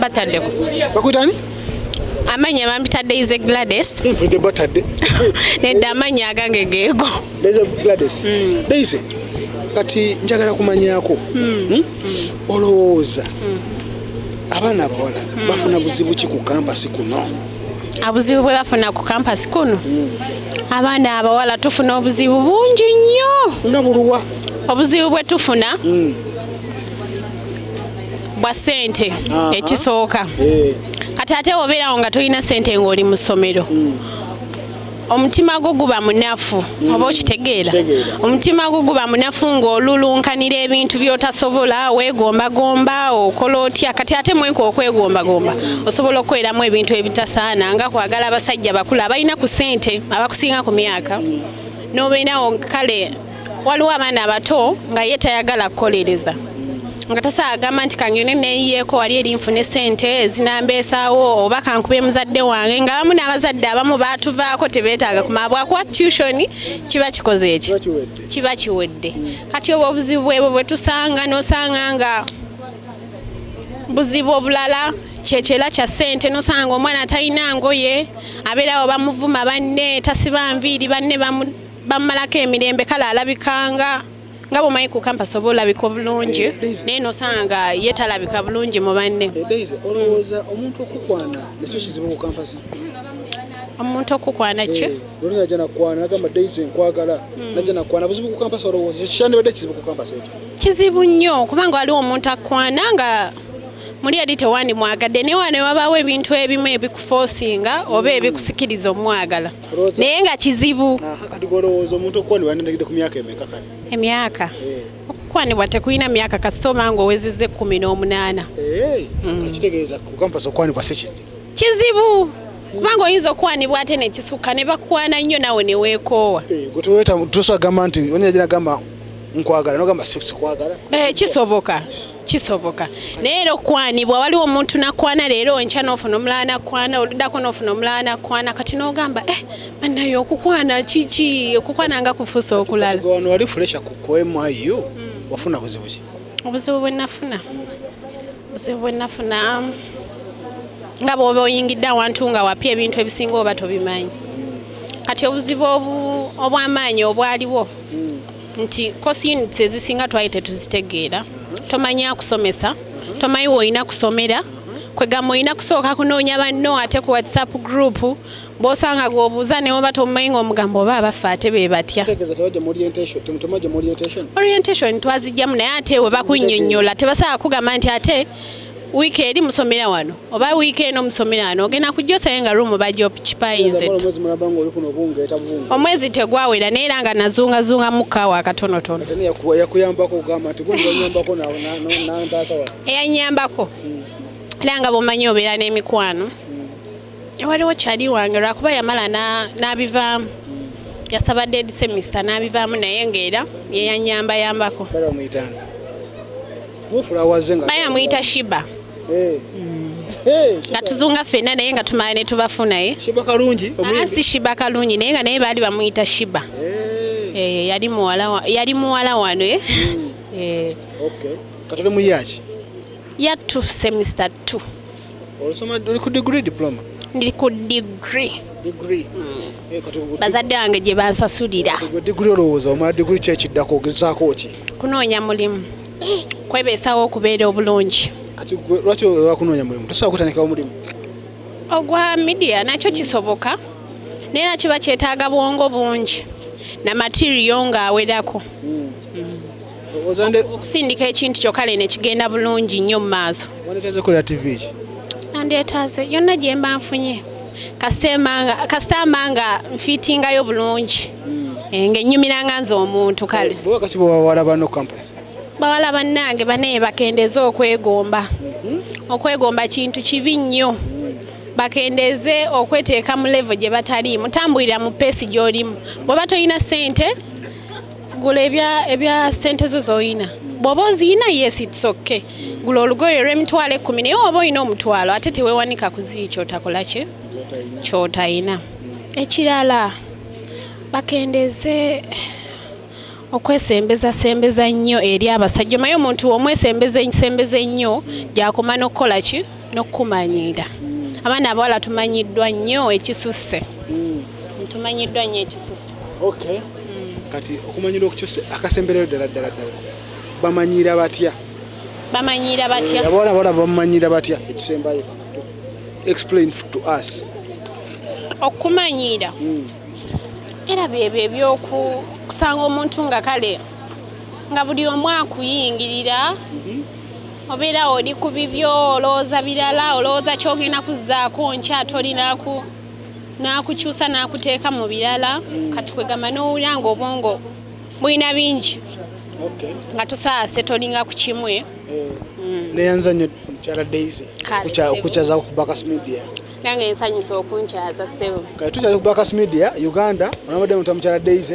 batadeko. Bakutani? Amanya bampita Daisy Gladys. Mpende batadde. Nedda amanya agange geego. Daisy Gladys. Daisy. Kati njagala kumanyako. Olowooza. Abaana abawala bafuna buzibu ki ku kampasi kuno? Abuzibu bwe bafuna ku kampasi kuno? Abaana abawala tufuna obuzibu bungi nnyo. Nga buluwa? Obuzibu bwe tufuna bwa ssente ekisooka. Kati ate obeerawo nga tolina ssente ng'oli mu ssomero. Omutima gwo guba munafu oba okitegeera. Omutima gwo guba munafu ng'olulunkanira ebintu by'otasobola, weegombagomba, okola otya. Kati ate mweka okwegombagomba osobola okukoleramu ebintu ebitasaana nga kwagala abasajja bakulu abalina ku ssente abakusinga ku myaka. N'obeerawo kale waliwo abaana abato nga ye tayagala kukolereza. Nga tasaagamba nti kangene neeyiyeeko wali eri nfune ssente ezinambeesaawo oba kankube muzadde wange nga bamu n'abazadde abamu baatuvaako tebeetaaga kumabwakuwa tuition kiba kikoze eki kiba kiwedde. Kati obwo obuzibu bwebwo bwe tusanga n'osanga nga buzibu obulala kyekyera kya ssente n'osanga omwana talina ngoye abeerawo bamuvuma banne tasiba nviiri banne bamumalako emirembe kale alabikanga nga bw'omanyi ku kampasi oba olabika bulungi naye n'osanga ye talabika bulungi mu banne. Daisy, olowooza omuntu okukwana nekyo kizibu ku kampasi? Omuntu okukwana ki? Oli najja nakwana nagamba Daisy nkwagala najja nakwana buzibu ku kampasi olowooza kyandibadde kizibu ku kampasi ekyo? Kizibu nnyo kubanga waliwo omuntu akwana nga muli eri tewandi mwagadde naye wane wabaawo ebintu ebimu ebikuforcinga oba ebikusikiriza omwagala naye nga kizibu. Kati olowooza omuntu okukwanibwa nendagidde ku myaka emeka kale? Emyaka okukwanibwa tekulina myaka kasita oba nga owezezza 18. Kitegeeza ku kampasi okukwanibwa si kizibu? Kizibu kubanga oyinza okukwanibwa ate nekisukka ne bakukwana nnyo nawe ne weekoowa. Gwe tosagamba nti oni yajja nagamba nkwagala nogamba sikwagala? Kisoboka naye era okukwanibwa waliwo omuntu nakwana leero enkya n'ofuna omulala nakwana oluddako n'ofuna omulala nakwana kati n'ogamba bannaye okukwana kiki? Okukwana nga kufuusa okulala. Wano wali fresha ku MIU wafuna buzibu ki? Obuzibu bwe nafuna nga bw'oba oyingidde awantu nga wapya ebintu ebisinga oba tobimanyi. Kati obuzibu obw'amaanyi obwaliwo nti course units ezisinga twali tetuzitegeera. Tomanya kusomesa, tomanyi woolina kusomera, kwegamba olina kusooka kunoonya banno ate ku WhatsApp group bw'osanga gw'obuuza ne oba tomumanyi ng'omugambo oba abaffe ate be batya. Orientation twazijjamu naye ate we bakunnyonnyola tebasobola kugamba nti ate wiiki eri musomera wano oba wiiki eno musomera wano ogenda kujja osabe nga ruumu bajja okipayinze. Omwezi tegwawera naye era nga nazungazungamu kaawa akatonotono. Eyanyambako era nga bw'omanyi obeera n'emikwano. Waliwo kyali wange lwakuba yamala n'abivaamu yasaba dead semester n'abivaamu naye ng'era yeyanyambayambako. Bayamuyita Shiba. Nga tuzunga ffenna naye nga tumala ne tubafuna. Shiba kalungi? Si Shiba kalungi naye nga naye baali bamuyita Shiba. Yali muwala wano. Kati oli muyaki? Ya 2 semester 2. Oli ku degree diploma? Ndi ku degree. Bazadde wange gye bansasulira. Degree olowooza omala degree kyekiddako ogezaako ki? Kunoonya mulimu. Kwebeesawo okubeera obulungi. Kati lwaki wakunoonya mulimu? Tosobola kutandikawo mulimu? Ogwa media nakyo kisoboka naye era kiba kyetaaga bwongo bungi na material ng'awerako. Okusindika ekintu kyokka ne kigenda bulungi nnyo mu maaso. Wandeetaaze kukolera TV ki? Nandeetaaze yonna gye mba nfunye kasitama nga nfiitingayo bulungi ng'ennyumira nga nze omuntu kale. Kati bwewala bano campus? Bawala bannange banaye bakendeeze okwegomba. Okwegomba kintu kibi nnyo. Bakendeeze okweteeka mu level gye bataliimu. Tambulira mu peesi gy'olimu. Bw'oba tolina ssente gula ebya ssente zo z'olina. Bw'oba oziyina yes it's okay. Gula olugoye olw'emitwalo 10 naye oba olina omutwalo ate teweewanika kuzi kyotakola ki? Kyotayina. Ekirala bakendeeze okwesembeza nnyo eri abasajja. Maye omuntu omwesembeza nnyo gy'akoma n'okukola ki? n'okumanyira abaana abawala tumanyiddwa nnyo ekisusse tumanyiddwa nnyo ekisusse okay kati okumanyira okukisusse akasemberero ddala bamanyira batya abawala bamanyira batya ekisembayo explain to us okumanyira era byebyo ebyokusanga omuntu nga kale nga buli omu akuyingirira obeera oli ku bibyo olowooza birala olowooza kyogenda kuzzaako nkya tolinaku n'akukyusa n'akuteeka mu birala kati kwegamba n'owulira nga obwongo bulina bingi nga tosaase tolinga ku kimwe neyanza nnyo mukyala Daisy okukyazaako ku Bakas Media nange ensanyusa okunkyaza ssebo kati tukyali ku Bakas Media Uganda onabadde mukyala Daisy